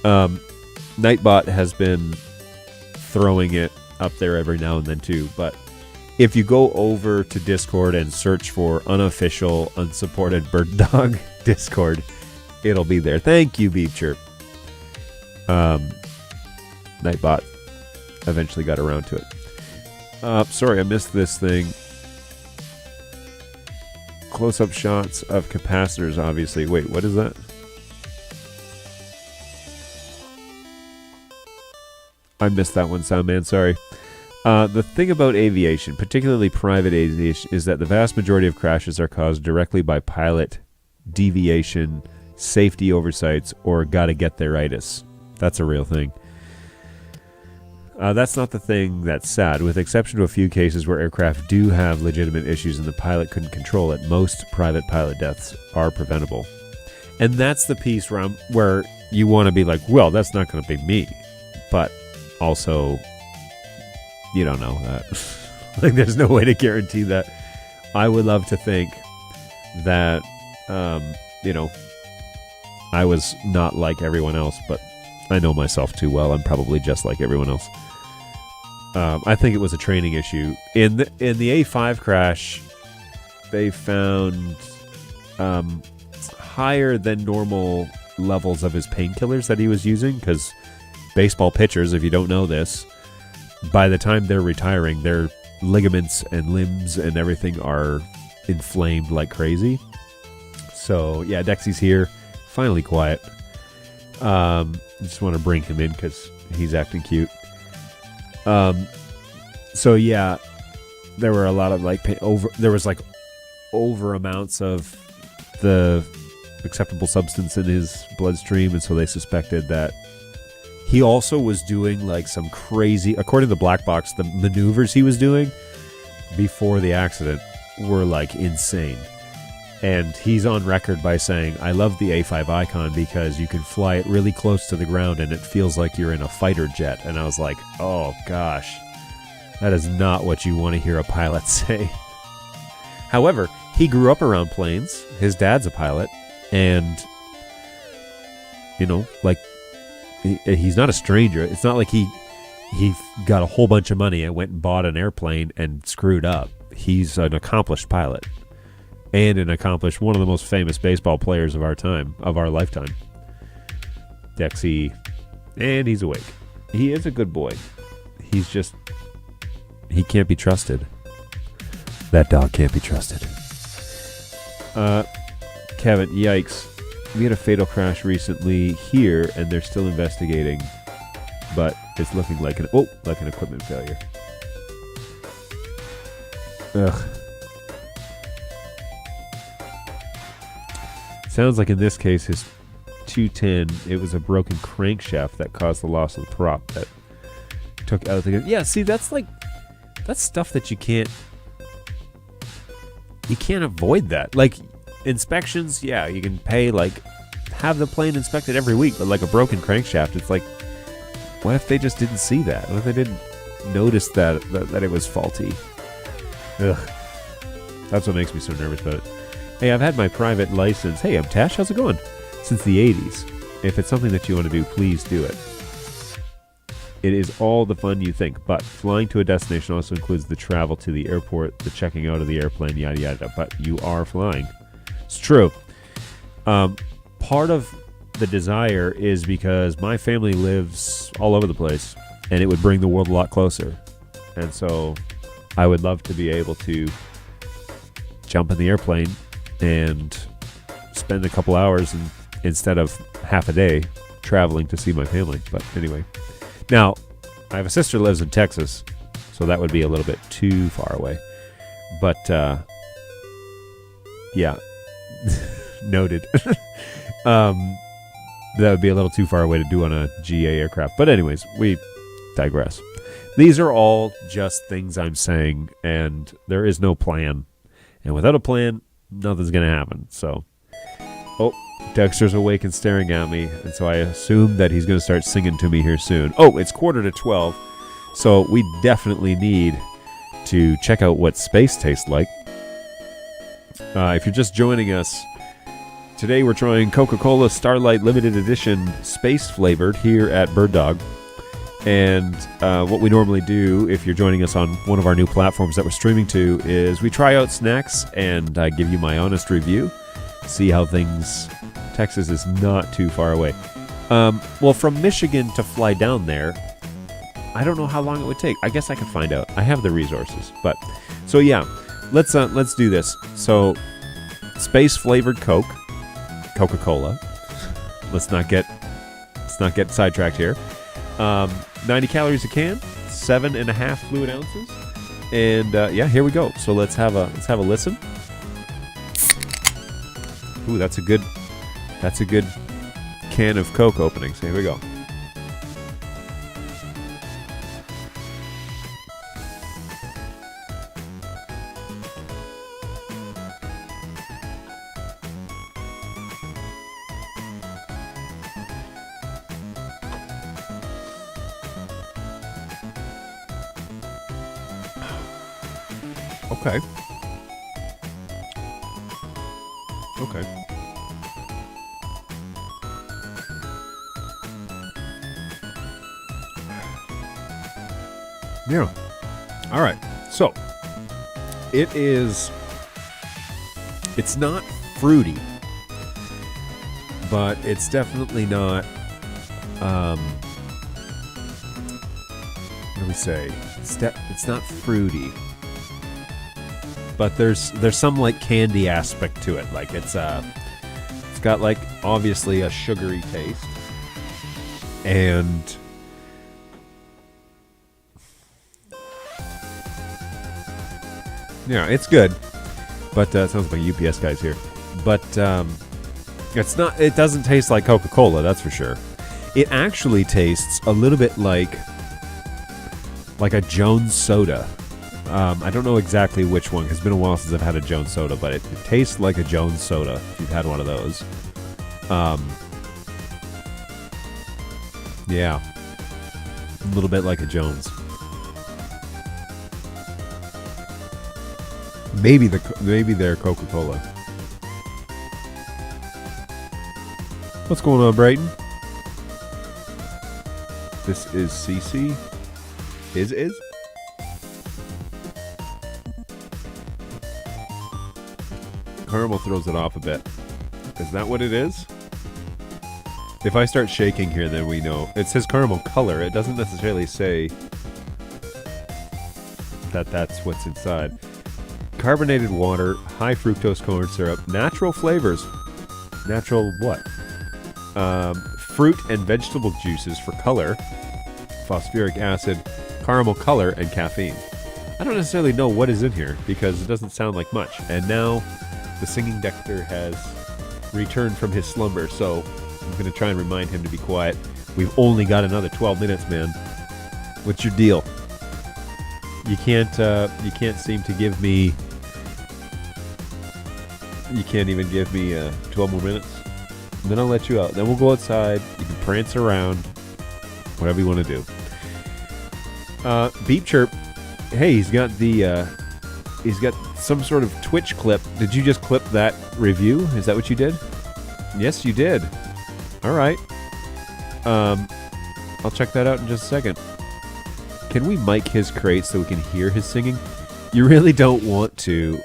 Speaker 2: Nightbot has been throwing it up there every now and then too, but if you go over to Discord and search for unofficial, unsupported BirdDog Discord, it'll be there. Thank you, Beep Chirp. Nightbot eventually got around to it. Sorry, I missed this thing. Close-up shots of capacitors, obviously. Wait, what is that? I missed that one, Soundman. Sorry. The thing about aviation, particularly private aviation, is that the vast majority of crashes are caused directly by pilot deviation, safety oversights, or gotta-get-there-itis. That's a real thing. That's not the thing that's sad. With exception to a few cases where aircraft do have legitimate issues and the pilot couldn't control it, most private pilot deaths are preventable. And that's the piece where you want to be like, well, that's not going to be me. But also, you don't know that. Like, there's no way to guarantee that. I would love to think that, I was not like everyone else, but I know myself too well. I'm probably just like everyone else. I think it was a training issue. In the A5 crash, they found higher than normal levels of his painkillers that he was using, because baseball pitchers, if you don't know this, by the time they're retiring, their ligaments and limbs and everything are inflamed like crazy. So, yeah, Dexy's here. Finally quiet. Just want to bring him in because he's acting cute. So yeah, there were a lot of there was over amounts of the acceptable substance in his bloodstream, and so they suspected that he also was doing like some crazy, according to the black box, the maneuvers he was doing before the accident were like insane. And he's on record by saying, I love the A5 Icon because you can fly it really close to the ground and it feels like you're in a fighter jet. And I was like, oh gosh, that is not what you want to hear a pilot say. However, he grew up around planes. His dad's a pilot. And, he's not a stranger. It's not like he got a whole bunch of money and went and bought an airplane and screwed up. He's an accomplished pilot. And one of the most famous baseball players of our lifetime. Dexy, and he's awake. He is a good boy. He can't be trusted. That dog can't be trusted. Kevin, yikes. We had a fatal crash recently here, and they're still investigating, but it's looking like an equipment failure. Ugh. Sounds like in this case, his 210, it was a broken crankshaft that caused the loss of the prop that took out the... Yeah, see, that's stuff that you can't avoid that. Like, inspections, yeah, you can pay, have the plane inspected every week, but like a broken crankshaft, it's like, what if they just didn't see that? What if they didn't notice that it was faulty? Ugh. That's what makes me so nervous about it. Hey, I've had my private license. Hey, I'm Tash. How's it going? Since the 80s. If it's something that you want to do, please do it. It is all the fun you think, but flying to a destination also includes the travel to the airport, the checking out of the airplane, yada yada. But you are flying. It's true. Part of the desire is because my family lives all over the place, and it would bring the world a lot closer. And so I would love to be able to jump in the airplane and spend a couple hours instead of half a day traveling to see my family. But anyway, now I have a sister who lives in Texas, so that would be a little bit too far away. But yeah, noted. That would be a little too far away to do on a GA aircraft. But anyways, we digress. These are all just things I'm saying, and there is no plan. And without a plan, nothing's going to happen. So, Dexter's awake and staring at me, and so I assume that he's going to start singing to me here soon. Oh, it's 11:45, so we definitely need to check out what space tastes like. If you're just joining us, today we're trying Coca-Cola Starlight Limited Edition Space Flavored here at BirdDog. And what we normally do, if you're joining us on one of our new platforms that we're streaming to, is we try out snacks and give you my honest review, see how things... Texas is not too far away. Well, from Michigan to fly down there, I don't know how long it would take. I guess I could find out. I have the resources. But so yeah, let's do this. So space flavored Coca-Cola. Let's not get sidetracked here. 90 calories a can, 7.5 fluid ounces, and yeah, here we go. So let's have a listen. Ooh, that's a good can of Coke opening. So here we go. Okay. Yeah. All right. So it's not fruity, but it's definitely not, what do we say? It's not fruity. But there's some like candy aspect to it. Like it's got like obviously a sugary taste, and yeah, it's good. But it sounds like UPS guys here. But it's not. It doesn't taste like Coca-Cola, that's for sure. It actually tastes a little bit like a Jones soda. I don't know exactly which one, because it's been a while since I've had a Jones soda, but it tastes like a Jones soda if you've had one of those. Yeah. A little bit like a Jones. Maybe they're Coca-Cola. What's going on, Brighton? This is CC. Is? Caramel throws it off a bit. Is that what it is? If I start shaking here, then we know. It says caramel color. It doesn't necessarily say that that's what's inside. Carbonated water, high fructose corn syrup, natural flavors. Natural what? Fruit and vegetable juices for color, phosphoric acid, caramel color, and caffeine. I don't necessarily know what is in here because it doesn't sound like much. And now the singing Dexter has returned from his slumber, so I'm going to try and remind him to be quiet. We've only got another 12 minutes, man. What's your deal? You can't seem to give me... You can't even give me 12 more minutes? And then I'll let you out. Then we'll go outside. You can prance around. Whatever you want to do. Beep Chirp. Hey, he's got some sort of Twitch clip. Did you just clip that review? Is that what you did? Yes, you did. All right. I'll check that out in just a second. Can we mic his crate so we can hear his singing? You really don't want to,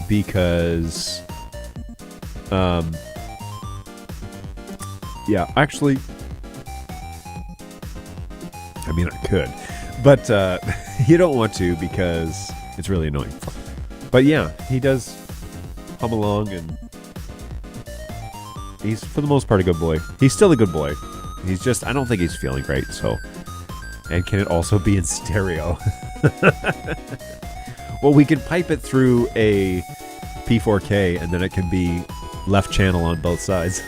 Speaker 2: because yeah, actually, I mean, I could, but you don't want to because it's really annoying. But yeah, he does hum along, and he's, for the most part, a good boy. He's still a good boy. He's just, I don't think he's feeling great, so. And can it also be in stereo? Well, we could pipe it through a P4K, and then it can be left channel on both sides.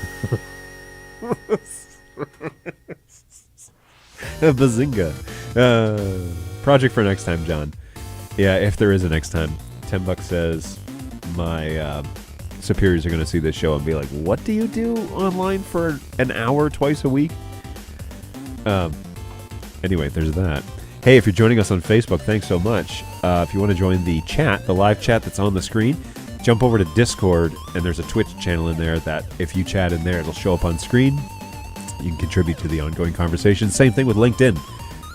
Speaker 2: Bazinga. Project for next time, John. Yeah, if there is a next time. $10 says my superiors are going to see this show and be like, what do you do online for an hour twice a week? Anyway, there's that. Hey, if you're joining us on Facebook, thanks so much. If you want to join the chat, the live chat that's on the screen, jump over to Discord, and there's a Twitch channel in there that if you chat in there, it'll show up on screen. You can contribute to the ongoing conversation. Same thing with LinkedIn.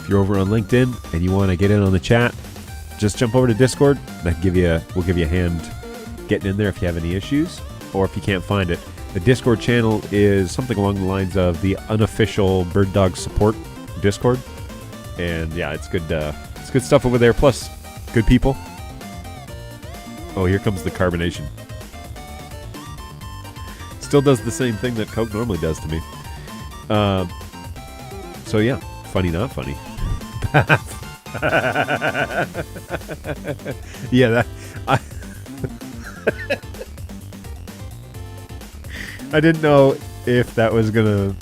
Speaker 2: If you're over on LinkedIn and you want to get in on the chat, just jump over to Discord. We'll give you a hand getting in there if you have any issues, or if you can't find it. The Discord channel is something along the lines of the unofficial Bird Dog support Discord, and yeah, it's good. It's good stuff over there. Plus, good people. Oh, here comes the carbonation. Still does the same thing that Coke normally does to me. So yeah, funny not funny. Yeah, that I didn't know if that was gonna.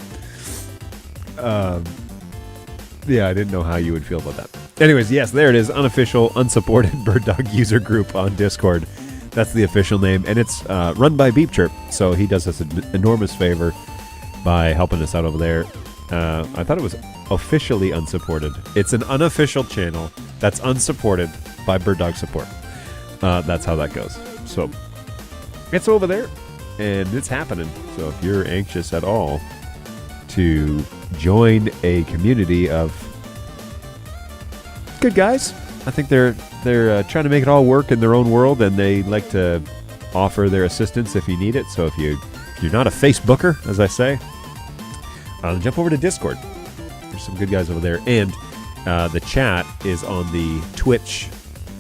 Speaker 2: Yeah, I didn't know how you would feel about that. Anyways, yes, there it is. Unofficial, unsupported Bird Dog user group on Discord. That's the official name, and it's run by Beep Chirp. So he does us an enormous favor by helping us out over there. I thought it was officially unsupported. It's an unofficial channel that's unsupported by Bird Dog support. That's how that goes. So it's over there, and it's happening. So if you're anxious at all to join a community of good guys, I think they're trying to make it all work in their own world, and they like to offer their assistance if you need it. So if you're not a Facebooker, as I say, jump over to Discord. There's some good guys over there, and the chat is on the Twitch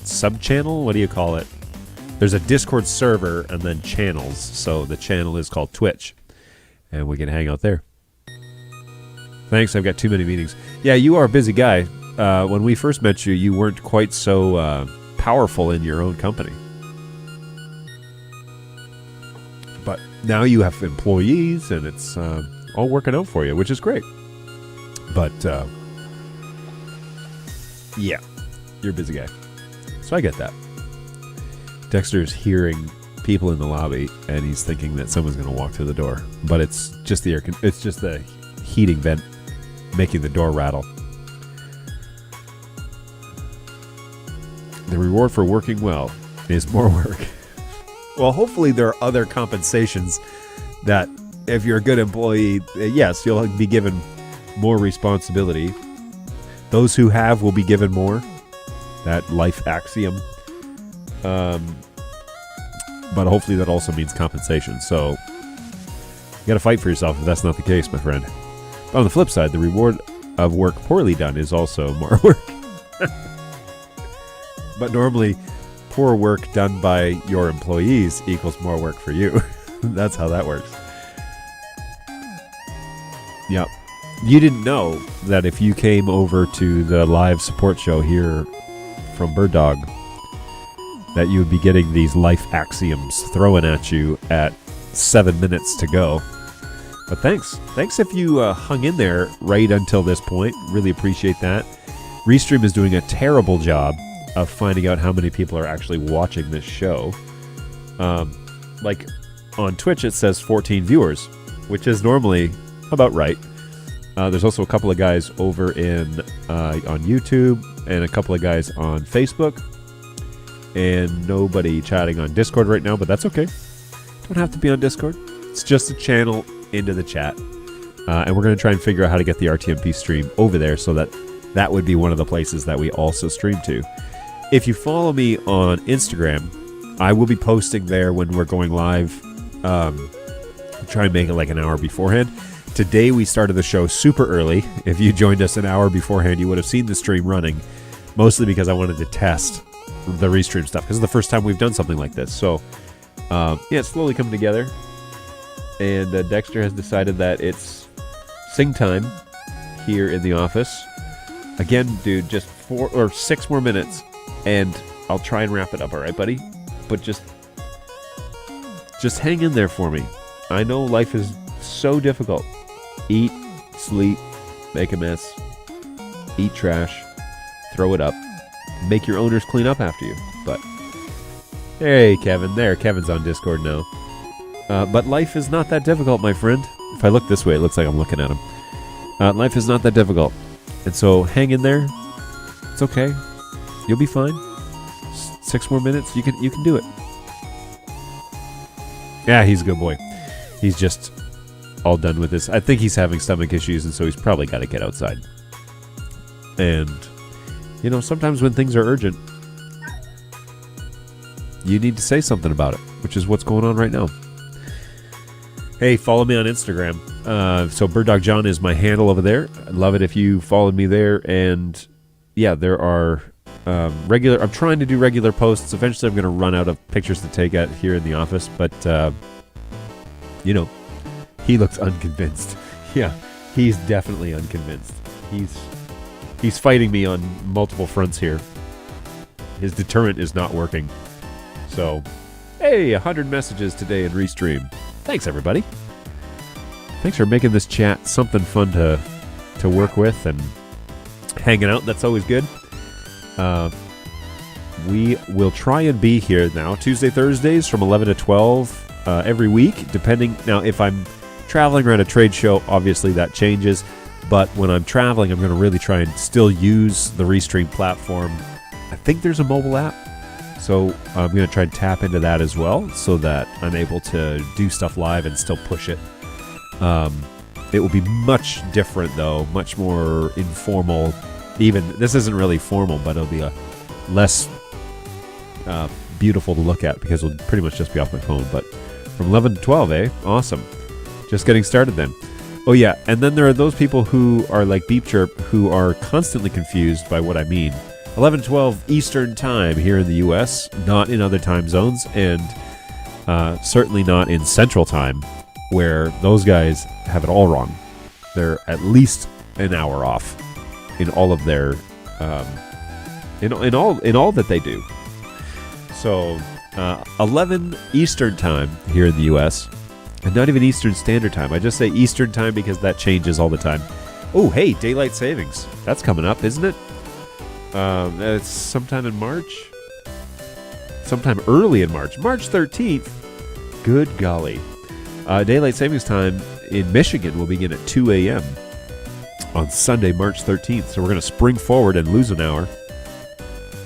Speaker 2: sub-channel. What do you call it? There's a Discord server and then channels. So the channel is called Twitch, and we can hang out there. Thanks, I've got too many meetings. Yeah, you are a busy guy. When we first met you, you weren't quite so powerful in your own company. But now you have employees, and it's all working out for you, which is great. But, yeah, you're a busy guy. So I get that. Dexter's hearing people in the lobby, and he's thinking that someone's going to walk through the door. But it's just the heating vent making the door rattle. The reward for working well is more work. Well, hopefully there are other compensations that if you're a good employee, yes, you'll be given more responsibility. Those who have will be given more. That life axiom. But hopefully that also means compensation. So you got to fight for yourself if that's not the case, my friend. But on the flip side, the reward of work poorly done is also more work. But normally, poor work done by your employees equals more work for you. That's how that works. Yep. You didn't know that if you came over to the live support show here from Bird Dog, that you would be getting these life axioms thrown at you at 7 minutes to go. But thanks. Thanks if you hung in there right until this point. Really appreciate that. Restream is doing a terrible job of finding out how many people are actually watching this show. Like on Twitch, it says 14 viewers, which is normally about right. There's also a couple of guys over on YouTube and a couple of guys on Facebook, and nobody chatting on Discord right now, but that's okay. Don't have to be on Discord. It's just a channel into the chat, and we're going to try and figure out how to get the RTMP stream over there so that would be one of the places that we also stream to. If you follow me on Instagram, I will be posting there when we're going live. Try and make it like an hour beforehand. Today we started the show super early. If you joined us an hour beforehand, you would have seen the stream running, mostly because I wanted to test the restream stuff, because it's the first time we've done something like this. So, yeah, it's slowly coming together. And Dexter has decided that it's sing time here in the office. Again, dude, just 4 or 6 more minutes, and I'll try and wrap it up, all right, buddy? But just hang in there for me. I know life is so difficult. Eat, sleep, make a mess, eat trash, throw it up, make your owners clean up after you. But hey, Kevin, Kevin's on Discord now. But life is not that difficult, my friend. If I look this way, it looks like I'm looking at him. Life is not that difficult. And so hang in there. It's okay. You'll be fine. 6 more minutes. You can do it. Yeah, he's a good boy. He's just all done with this. I think he's having stomach issues, and so he's probably got to get outside. And, sometimes when things are urgent, you need to say something about it, which is what's going on right now. Hey, follow me on Instagram. So BirdDogJon is my handle over there. I'd love it if you followed me there. And yeah, there are I'm trying to do regular posts. Eventually I'm going to run out of pictures to take at here in the office. But, he looks unconvinced. Yeah, he's definitely unconvinced. He's fighting me on multiple fronts here. His deterrent is not working. So, hey, 100 messages today in Restream. Thanks, everybody. Thanks for making this chat something fun to work with and hanging out. That's always good. We will try and be here now, Tuesday, Thursdays from 11 to 12 every week, depending. Now, if I'm traveling around a trade show, obviously that changes. But when I'm traveling, I'm going to really try and still use the Restream platform. I think there's a mobile app. So I'm going to try and tap into that as well so that I'm able to do stuff live and still push it. It will be much different, though, much more informal. Even this isn't really formal, but it'll be a less beautiful to look at because it'll pretty much just be off my phone. But from 11 to 12, awesome. Just getting started then. Oh, yeah, and then there are those people who are like Beep Chirp who are constantly confused by what I mean. 11 to 12 Eastern Time here in the U.S., not in other time zones, and certainly not in Central Time, where those guys have it all wrong. They're at least an hour off in all of their in all that they do. So 11 Eastern Time here in the U.S., and not even Eastern Standard Time. I just say Eastern Time because that changes all the time. Oh, hey, daylight savings. That's coming up, isn't it? It's sometime in March. Sometime early in March. March 13th. Good golly. Daylight savings time in Michigan will begin at 2 a.m. on Sunday, March 13th. So we're going to spring forward and lose an hour.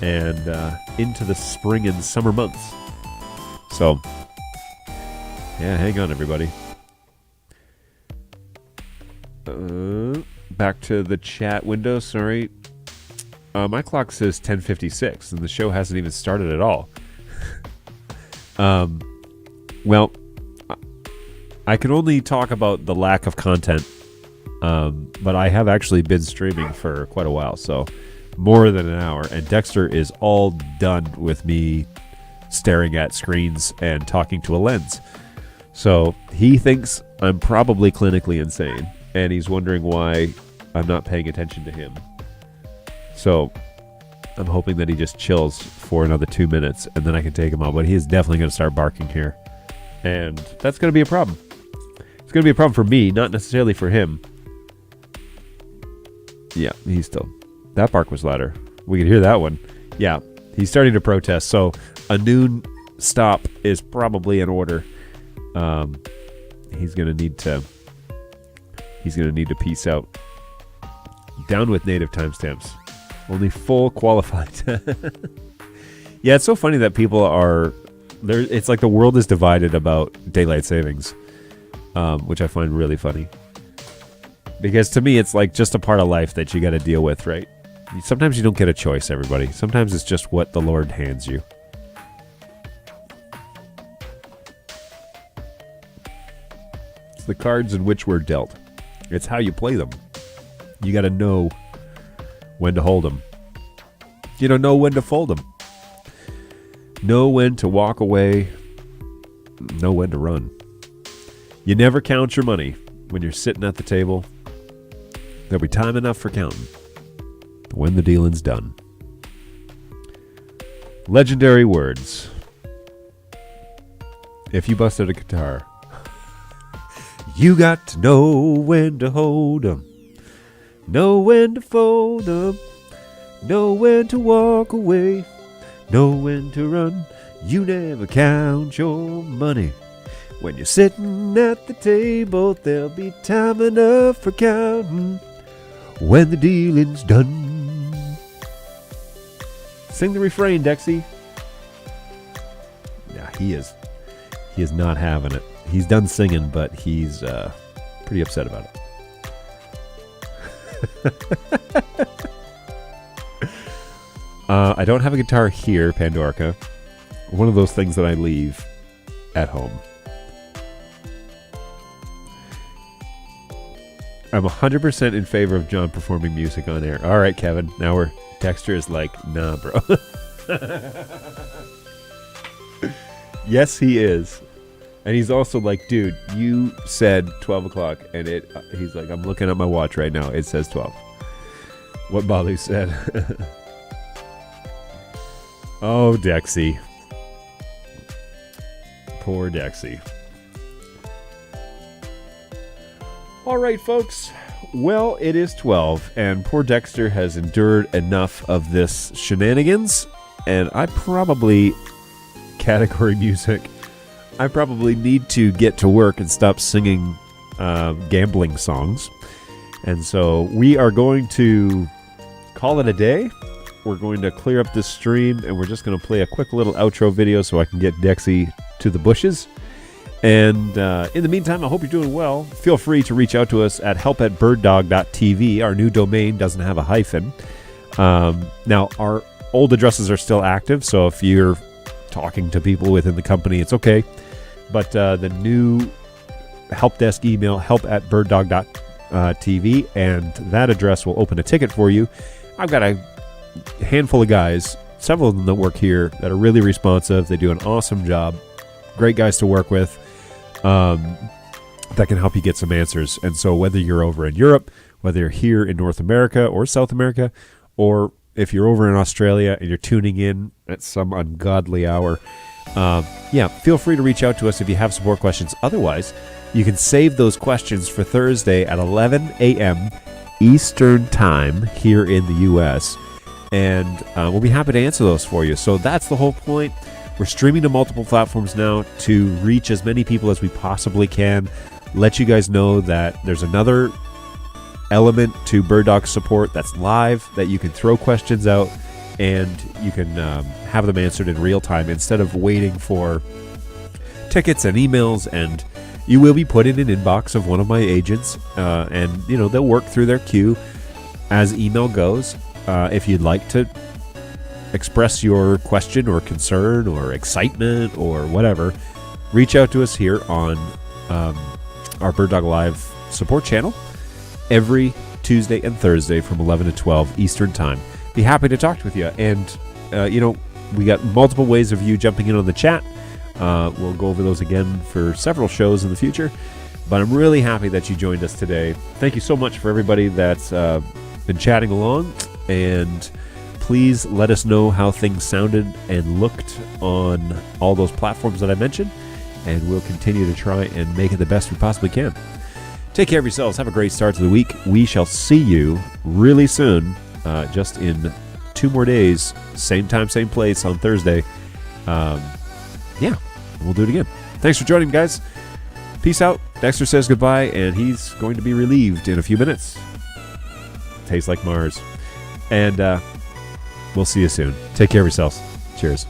Speaker 2: And into the spring and summer months. So, yeah, hang on, everybody. Back to the chat window, sorry. My clock says 10:56, and the show hasn't even started at all. Well, I can only talk about the lack of content, but I have actually been streaming for quite a while, so more than an hour, and Dexter is all done with me staring at screens and talking to a lens. So he thinks I'm probably clinically insane, and he's wondering why I'm not paying attention to him. So I'm hoping that he just chills for another 2 minutes, and then I can take him out. But he is definitely going to start barking here, and that's going to be a problem. It's going to be a problem for me, not necessarily for him. Yeah, he's still... That bark was louder. We could hear that one. Yeah, he's starting to protest. So a noon stop is probably in order. He's going to need to peace out. Down with native timestamps. Only full qualified. Yeah, it's so funny that people are there. It's like the world is divided about daylight savings, which I find really funny. Because to me, it's like just a part of life that you got to deal with, right? Sometimes you don't get a choice, everybody. Sometimes it's just what the Lord hands you. It's the cards in which we're dealt. It's how you play them. You got to know when to hold them. You don't know when to fold them. Know when to walk away. Know when to run. You never count your money when you're sitting at the table. There'll be time enough for counting when the dealing's done. Legendary words. If you busted a guitar, you got to know when to hold 'em, know when to fold 'em, know when to walk away, know when to run. You never count your money. When you're sitting at the table, there'll be time enough for counting when the dealing's done. Sing the refrain, Dexy. Yeah, He is not having it. He's done singing, but he's pretty upset about it. I don't have a guitar here, Pandorica. One of those things that I leave at home. I'm 100% in favor of John performing music on air. All right, Kevin. Now Dexter is like, nah, bro. Yes, he is. And he's also like, dude, you said 12 o'clock. And he's like, I'm looking at my watch right now. It says 12. What Balu said. Oh, Dexy. Poor Dexy. All right, folks. Well, it is 12, and poor Dexter has endured enough of this shenanigans, and I probably, category music, I probably need to get to work and stop singing gambling songs. And so we are going to call it a day. We're going to clear up this stream, and we're just going to play a quick little outro video so I can get Dexy to the bushes. And in the meantime, I hope you're doing well. Feel free to reach out to us at help@birddog.tv. Our new domain doesn't have a hyphen. Now, our old addresses are still active, so if you're talking to people within the company, it's okay. But the new help desk email, help@birddog.tv, and that address will open a ticket for you. I've got a handful of guys, several of them that work here, that are really responsive. They do an awesome job. Great guys to work with. That can help you get some answers. And so whether you're over in Europe, whether you're here in North America or South America, or if you're over in Australia and you're tuning in at some ungodly hour, feel free to reach out to us if you have support questions. Otherwise, you can save those questions for Thursday at 11 a.m. Eastern Time here in the U.S., and we'll be happy to answer those for you. So that's the whole point. We're streaming to multiple platforms now to reach as many people as we possibly can. Let you guys know that there's another element to BirdDog support that's live, that you can throw questions out and you can have them answered in real time instead of waiting for tickets and emails. And you will be put in an inbox of one of my agents, and they'll work through their queue as email goes. If you'd like to express your question or concern or excitement or whatever, reach out to us here on our BirdDog Live support channel every Tuesday and Thursday from 11 to 12 Eastern Time. Be happy to talk with you. And, we got multiple ways of you jumping in on the chat. We'll go over those again for several shows in the future. But I'm really happy that you joined us today. Thank you so much for everybody that's been chatting along. And please let us know how things sounded and looked on all those platforms that I mentioned, and we'll continue to try and make it the best we possibly can. Take care of yourselves. Have a great start to the week. We shall see you really soon, just in 2 more days, same time, same place on Thursday. We'll do it again. Thanks for joining, guys. Peace out. Dexter says goodbye, and he's going to be relieved in a few minutes. Tastes like Mars. And we'll see you soon. Take care of yourselves. Cheers.